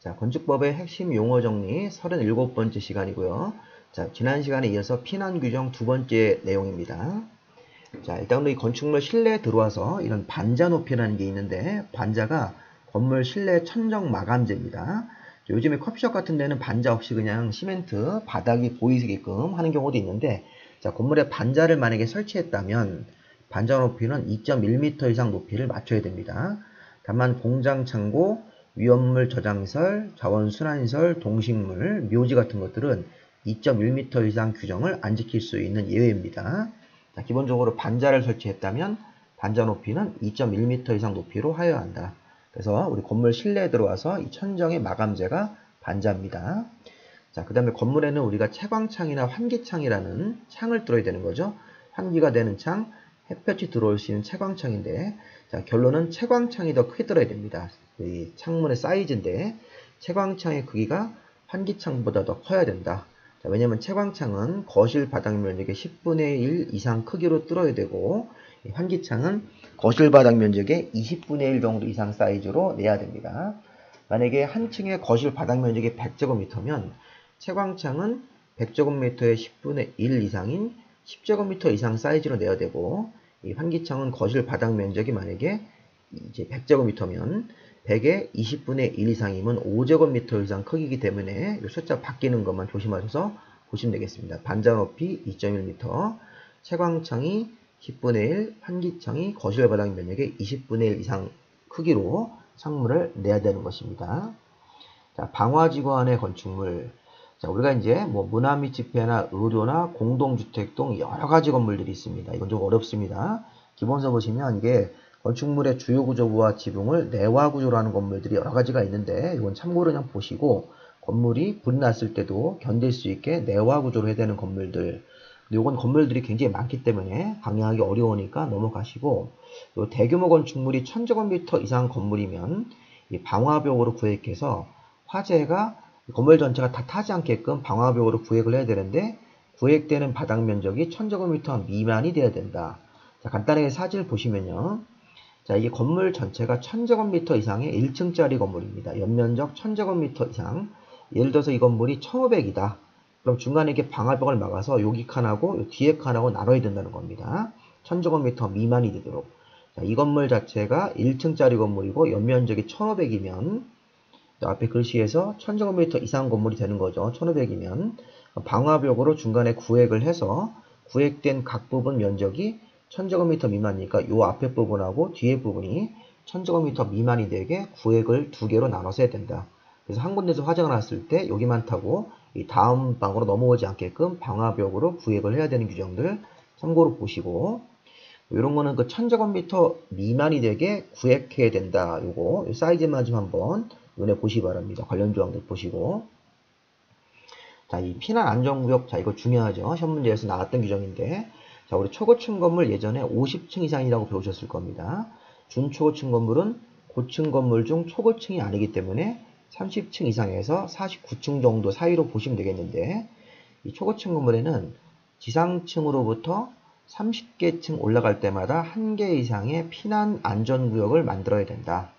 자, 건축법의 핵심 용어 정리 37번째 시간이고요. 자, 지난 시간에 이어서 피난 규정 두 번째 내용입니다. 자, 일단 우리 건축물 실내에 들어와서 이런 반자 높이라는 게 있는데, 반자가 건물 실내 천정 마감재입니다. 요즘에 커피숍 같은 데는 반자 없이 그냥 시멘트 바닥이 보이게끔 하는 경우도 있는데, 자, 건물에 반자를 만약에 설치했다면 반자 높이는 2.1m 이상 높이를 맞춰야 됩니다. 다만 공장 창고, 위험물 저장시설, 자원순환시설, 동식물, 묘지 같은 것들은 2.1m 이상 규정을 안 지킬 수 있는 예외입니다. 자, 기본적으로 반자를 설치했다면 반자 높이는 2.1m 이상 높이로 하여야 한다. 그래서 우리 건물 실내에 들어와서 이 천정의 마감재가 반자입니다. 자, 그 다음에 건물에는 우리가 채광창이나 환기창이라는 창을 뚫어야 되는 거죠. 환기가 되는 창, 햇볕이 들어올 수 있는 채광창인데, 자, 결론은 채광창이 더 크게 뚫어야 됩니다. 이 창문의 사이즈인데, 채광창의 크기가 환기창보다 더 커야 된다. 자, 왜냐면 채광창은 거실 바닥 면적의 10분의 1 이상 크기로 뚫어야 되고, 환기창은 거실 바닥 면적의 20분의 1 정도 이상 사이즈로 내야 됩니다. 만약에 한 층의 거실 바닥 면적이 100제곱미터면 채광창은 100제곱미터의 10분의 1 이상인 10제곱미터 이상 사이즈로 내야 되고, 이 환기창은 거실 바닥 면적이 만약에 이제 100제곱미터면 100의 20분의 1 이상이면 5제곱미터 이상 크기이기 때문에 이 숫자 바뀌는 것만 조심하셔서 보시면 되겠습니다. 반자 높이 2.1m, 채광창이 10분의 1, 환기창이 거실 바닥 면적의 20분의 1 이상 크기로 창문을 내야 되는 것입니다. 자, 방화지구안의 건축물. 자, 우리가 이제 뭐 문화 및 집회나 의료나 공동주택 등 여러 가지 건물들이 있습니다. 이건 좀 어렵습니다. 기본서 보시면 이게 건축물의 주요 구조부와 지붕을 내화 구조로 하는 건물들이 여러 가지가 있는데, 이건 참고로 그냥 보시고, 건물이 불이 났을 때도 견딜 수 있게 내화 구조로 해야 되는 건물들. 요건 건물들이 굉장히 많기 때문에 강의하기 어려우니까 넘어가시고, 요 대규모 건축물이 1000제곱미터 이상 건물이면 이 방화벽으로 구획해서 화재가 건물 전체가 다 타지 않게끔 방화벽으로 구획을 해야 되는데, 구획되는 바닥 면적이 1000제곱미터 미만이 돼야 된다. 자, 간단하게 사진을 보시면요. 자, 이게 건물 전체가 1000제곱미터 이상의 1층짜리 건물입니다. 연면적 1000제곱미터 이상. 예를 들어서 이 건물이 1500이다. 그럼 중간에 이렇게 방화벽을 막아서 여기 칸하고 요 뒤에 칸하고 나눠야 된다는 겁니다. 1000제곱미터 미만이 되도록. 자, 이 건물 자체가 1층짜리 건물이고 연면적이 1500이면 앞에 글씨에서 1000제곱미터 이상 건물이 되는 거죠. 1500이면 방화벽으로 중간에 구획을 해서 구획된 각 부분 면적이 1000제곱미터 미만이니까 요 앞에 부분하고 뒤에 부분이 1000제곱미터 미만이 되게 구획을 두 개로 나눠서 해야 된다. 그래서 한 군데서 화재가 났을 때 여기만 타고 이 다음 방으로 넘어오지 않게끔 방화벽으로 구획을 해야 되는 규정들 참고로 보시고, 이런 거는 그 1000제곱미터 미만이 되게 구획해야 된다. 요거 요 사이즈만 좀 한번 눈에 보시기 바랍니다. 관련 조항들 보시고. 자, 이 피난 안전구역, 자, 이거 중요하죠. 시험 문제에서 나왔던 규정인데, 자, 우리 초고층 건물 예전에 50층 이상이라고 배우셨을 겁니다. 준초고층 건물은 고층 건물 중 초고층이 아니기 때문에 30층 이상에서 49층 정도 사이로 보시면 되겠는데, 이 초고층 건물에는 지상층으로부터 30개 층 올라갈 때마다 1개 이상의 피난 안전구역을 만들어야 된다.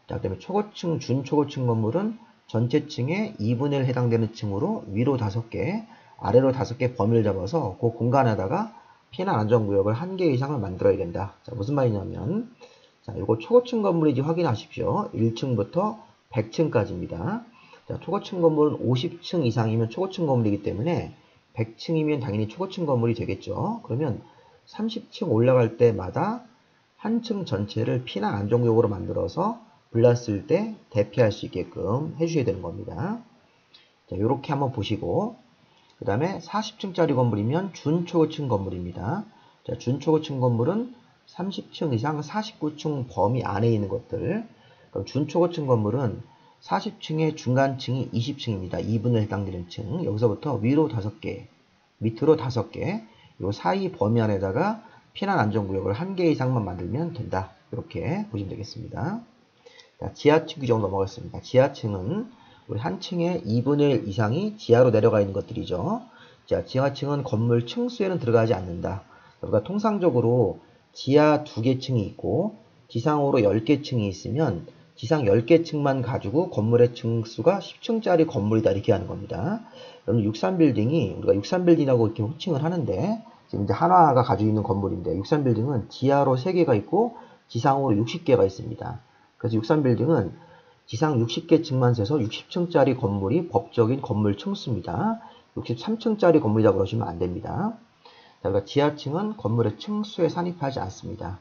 자, 그다음에 초고층, 준초고층 건물은 전체 층의 2분의 1 해당되는 층으로 위로 5개, 아래로 5개 범위를 잡아서 그 공간에다가 피난 안전구역을 1개 이상을 만들어야 된다. 자, 무슨 말이냐면, 자, 이거 초고층 건물인지 확인하십시오. 1층부터 100층까지입니다. 자, 초고층 건물은 50층 이상이면 초고층 건물이기 때문에 100층이면 당연히 초고층 건물이 되겠죠. 그러면 30층 올라갈 때마다 한 층 전체를 피난 안전구역으로 만들어서 불났을 때 대피할 수 있게끔 해주셔야 되는 겁니다. 자, 요렇게 한번 보시고, 그 다음에 40층짜리 건물이면 준초고층 건물입니다. 자, 준초고층 건물은 30층 이상 49층 범위 안에 있는 것들. 그럼 준초고층 건물은 40층의 중간층이 20층입니다. 2분의 해당되는 층. 여기서부터 위로 5개, 밑으로 5개, 요 사이 범위 안에다가 피난 안전구역을 1개 이상만 만들면 된다. 이렇게 보시면 되겠습니다. 자, 지하층 규정 넘어가겠습니다. 지하층은 우리 한 층의 2분의 1 이상이 지하로 내려가 있는 것들이죠. 자, 지하층은 건물 층수에는 들어가지 않는다. 우리가 통상적으로 지하 2개 층이 있고 지상으로 10개 층이 있으면 지상 10개 층만 가지고 건물의 층수가 10층짜리 건물이다 이렇게 하는 겁니다. 여러분 63빌딩이 우리가 63빌딩이라고 이렇게 호칭을 하는데 지금 이제 한화가 가지고 있는 건물인데 63빌딩은 지하로 3개가 있고 지상으로 60개가 있습니다. 그래서 63빌딩은 지상 60개 층만 세서 60층짜리 건물이 법적인 건물 층수입니다. 63층짜리 건물이라고 그러시면 안 됩니다. 자, 그러니까 지하층은 건물의 층수에 산입하지 않습니다.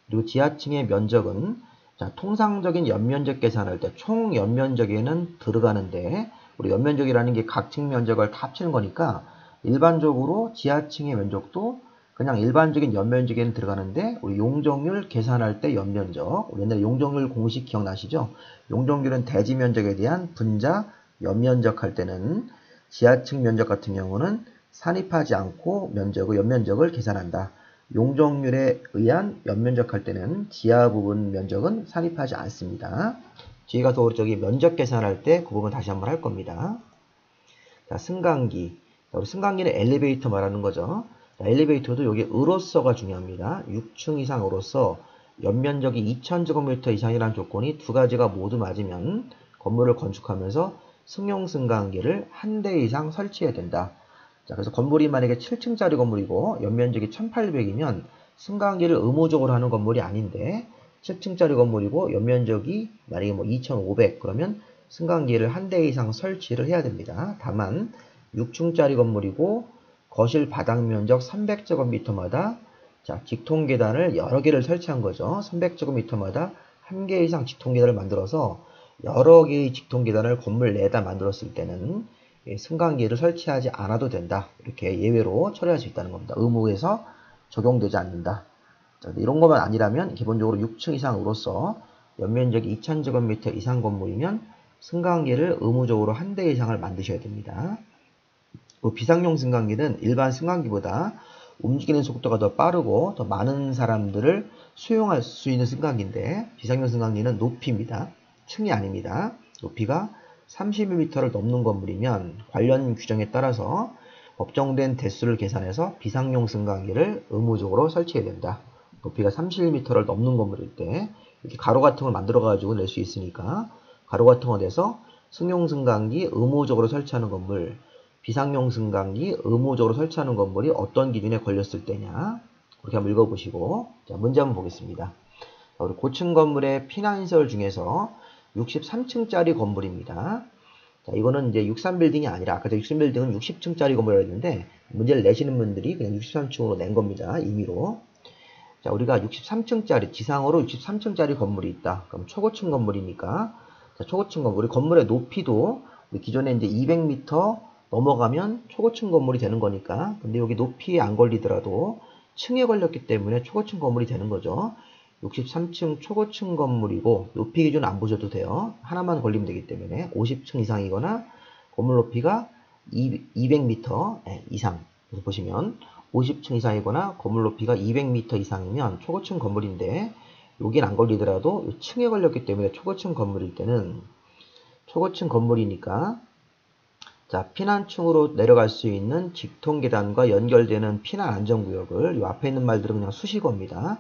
그리고 지하층의 면적은 자, 통상적인 연면적 계산할 때 총 연면적에는 들어가는데 우리 연면적이라는 게 각 층 면적을 다 합치는 거니까 일반적으로 지하층의 면적도 그냥 일반적인 연면적에는 들어가는데 우리 용적률 계산할 때 연면적 옛날에 용적률 공식 기억나시죠? 용적률은 대지 면적에 대한 분자 연면적 할 때는 지하층 면적 같은 경우는 산입하지 않고 연면적을 계산한다. 용적률에 의한 연면적 할 때는 지하 부분 면적은 산입하지 않습니다. 뒤에 가서 저기 면적 계산할 때 그 부분 다시 한번 할 겁니다. 자, 승강기. 우리 승강기는 엘리베이터 말하는 거죠. 자, 엘리베이터도 여기 으로서가 중요합니다. 6층 이상 으로서 연면적이 2000제곱미터 이상이라는 조건이 두 가지가 모두 맞으면 건물을 건축하면서 승용 승강기를 한 대 이상 설치해야 된다. 자, 그래서 건물이 만약에 7층짜리 건물이고 연면적이 1800이면 승강기를 의무적으로 하는 건물이 아닌데 7층짜리 건물이고 연면적이 만약에 뭐 2500 그러면 승강기를 한 대 이상 설치를 해야 됩니다. 다만 6층짜리 건물이고 거실 바닥 면적 300제곱미터마다 자, 직통 계단을 여러 개를 설치한 거죠. 300제곱미터마다 한 개 이상 직통 계단을 만들어서 여러 개의 직통 계단을 건물 내에다 만들었을 때는 승강기를 설치하지 않아도 된다. 이렇게 예외로 처리할 수 있다는 겁니다. 의무에서 적용되지 않는다. 자, 이런 것만 아니라면 기본적으로 6층 이상으로서 연면적이 2000제곱미터 이상 건물이면 승강기를 의무적으로 한 대 이상을 만드셔야 됩니다. 비상용 승강기는 일반 승강기보다 움직이는 속도가 더 빠르고 더 많은 사람들을 수용할 수 있는 승강기인데 비상용 승강기는 높이입니다. 층이 아닙니다. 높이가 30m를 넘는 건물이면 관련 규정에 따라서 법정된 대수를 계산해서 비상용 승강기를 의무적으로 설치해야 된다. 높이가 31m를 넘는 건물일 때 이렇게 가로 같은 걸 만들어 가지고 낼 수 있으니까 가로 같은 거 내서 승용 승강기 의무적으로 설치하는 건물, 비상용 승강기 의무적으로 설치하는 건물이 어떤 기준에 걸렸을 때냐 그렇게 한번 읽어보시고 자, 문제 한번 보겠습니다. 자, 우리 고층 건물의 피난시설 중에서 63층짜리 건물입니다. 자, 이거는 이제 63빌딩이 아니라 아까 63빌딩은 60층짜리 건물이라 했는데 문제를 내시는 분들이 그냥 63층으로 낸 겁니다. 임의로. 자, 우리가 63층짜리 지상으로 63층짜리 건물이 있다. 그럼 초고층 건물이니까 자, 초고층 건물 우리 건물의 높이도 우리 기존에 이제 200m 넘어가면 초고층 건물이 되는 거니까 근데 여기 높이에 안 걸리더라도 층에 걸렸기 때문에 초고층 건물이 되는 거죠. 63층 초고층 건물이고 높이 기준 안 보셔도 돼요. 하나만 걸리면 되기 때문에 50층 이상이거나 건물 높이가 200m 이상 그래서 보시면 50층 이상이거나 건물 높이가 200m 이상이면 초고층 건물인데 여긴 안 걸리더라도 층에 걸렸기 때문에 초고층 건물일 때는 초고층 건물이니까 자, 피난층으로 내려갈 수 있는 직통 계단과 연결되는 피난 안전구역을 이 앞에 있는 말들은 그냥 수식어입니다.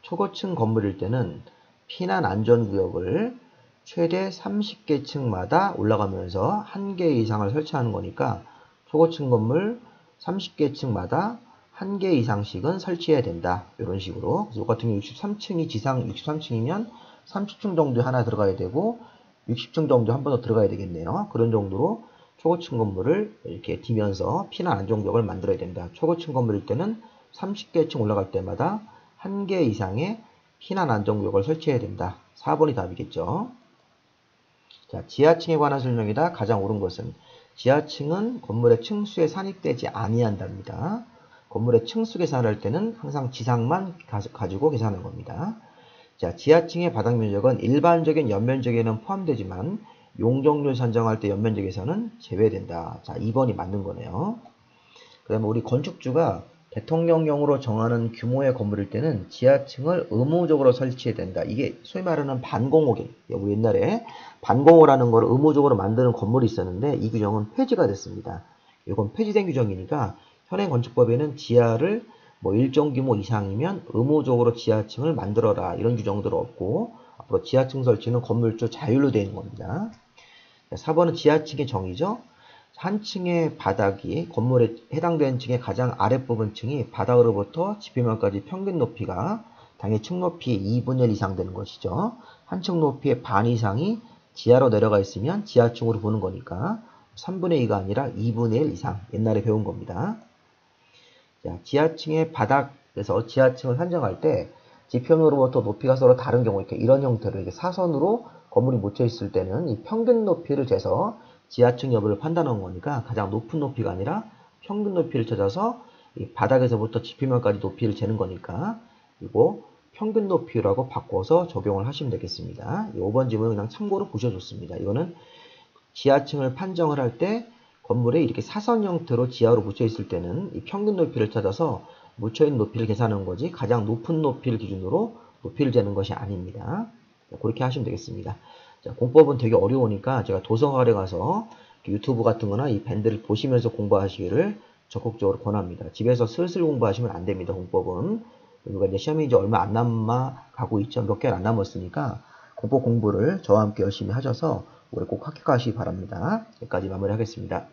초고층 건물일 때는 피난 안전구역을 최대 30개 층마다 올라가면서 1개 이상을 설치하는 거니까 초고층 건물 30개 층마다 1개 이상씩은 설치해야 된다. 이런 식으로. 그래서 같은 경우 63층이 지상 63층이면 30층 정도 하나 들어가야 되고 60층 정도 한 번 더 들어가야 되겠네요. 그런 정도로 초고층 건물을 이렇게 뒤면서 피난 안전구역을 만들어야 된다. 초고층 건물일 때는 30개 층 올라갈 때마다 1개 이상의 피난 안전구역을 설치해야 된다. 4번이 답이겠죠. 자, 지하층에 관한 설명이다. 가장 옳은 것은 지하층은 건물의 층수에 산입되지 아니한답니다. 건물의 층수 계산할 때는 항상 지상만 가지고 계산하는 겁니다. 자, 지하층의 바닥 면적은 일반적인 연면적에는 포함되지만 용적률 산정할 때 연면적에서는 제외된다. 자, 2번이 맞는 거네요. 그 다음에 우리 건축주가 대통령령으로 정하는 규모의 건물일 때는 지하층을 의무적으로 설치해야 된다. 이게 소위 말하는 반공호길. 우리 옛날에 반공호라는 걸 의무적으로 만드는 건물이 있었는데 이 규정은 폐지가 됐습니다. 이건 폐지된 규정이니까 현행 건축법에는 지하를 뭐 일정 규모 이상이면 의무적으로 지하층을 만들어라 이런 규정들 없고 앞으로 지하층 설치는 건물주 자율로 되어 있는 겁니다. 4번은 지하층의 정의죠. 한 층의 바닥이 건물에 해당되는 층의 가장 아랫부분 층이 바닥으로부터 지표면까지 평균 높이가 당연히 층 높이의 2분의 1 이상 되는 것이죠. 한 층 높이의 반 이상이 지하로 내려가 있으면 지하층으로 보는 거니까 3분의 2가 아니라 2분의 1 이상 옛날에 배운 겁니다. 자, 지하층의 바닥에서 지하층을 산정할 때 지표면으로부터 높이가 서로 다른 경우 이런 형태로 이렇게 사선으로 건물이 묻혀 있을 때는 이 평균 높이를 재서 지하층 여부를 판단하는 거니까 가장 높은 높이가 아니라 평균 높이를 찾아서 이 바닥에서부터 지표면까지 높이를 재는 거니까 이거 평균 높이라고 바꿔서 적용을 하시면 되겠습니다. 5번 지문은 그냥 참고로 보셔줬습니다. 이거는 지하층을 판정을 할 때 건물에 이렇게 사선 형태로 지하로 묻혀 있을 때는 이 평균 높이를 찾아서 묻혀 있는 높이를 계산하는 거지 가장 높은 높이를 기준으로 높이를 재는 것이 아닙니다. 자, 그렇게 하시면 되겠습니다. 자, 공법은 되게 어려우니까 제가 도서관에 가서 유튜브 같은 거나 이 밴드를 보시면서 공부하시기를 적극적으로 권합니다. 집에서 슬슬 공부하시면 안 됩니다. 공법은. 우리가 이제 시험이 이제 얼마 안 남아 가고 있죠. 몇 개월 안 남았으니까 공법 공부를 저와 함께 열심히 하셔서 올해 꼭 합격하시기 바랍니다. 여기까지 마무리하겠습니다.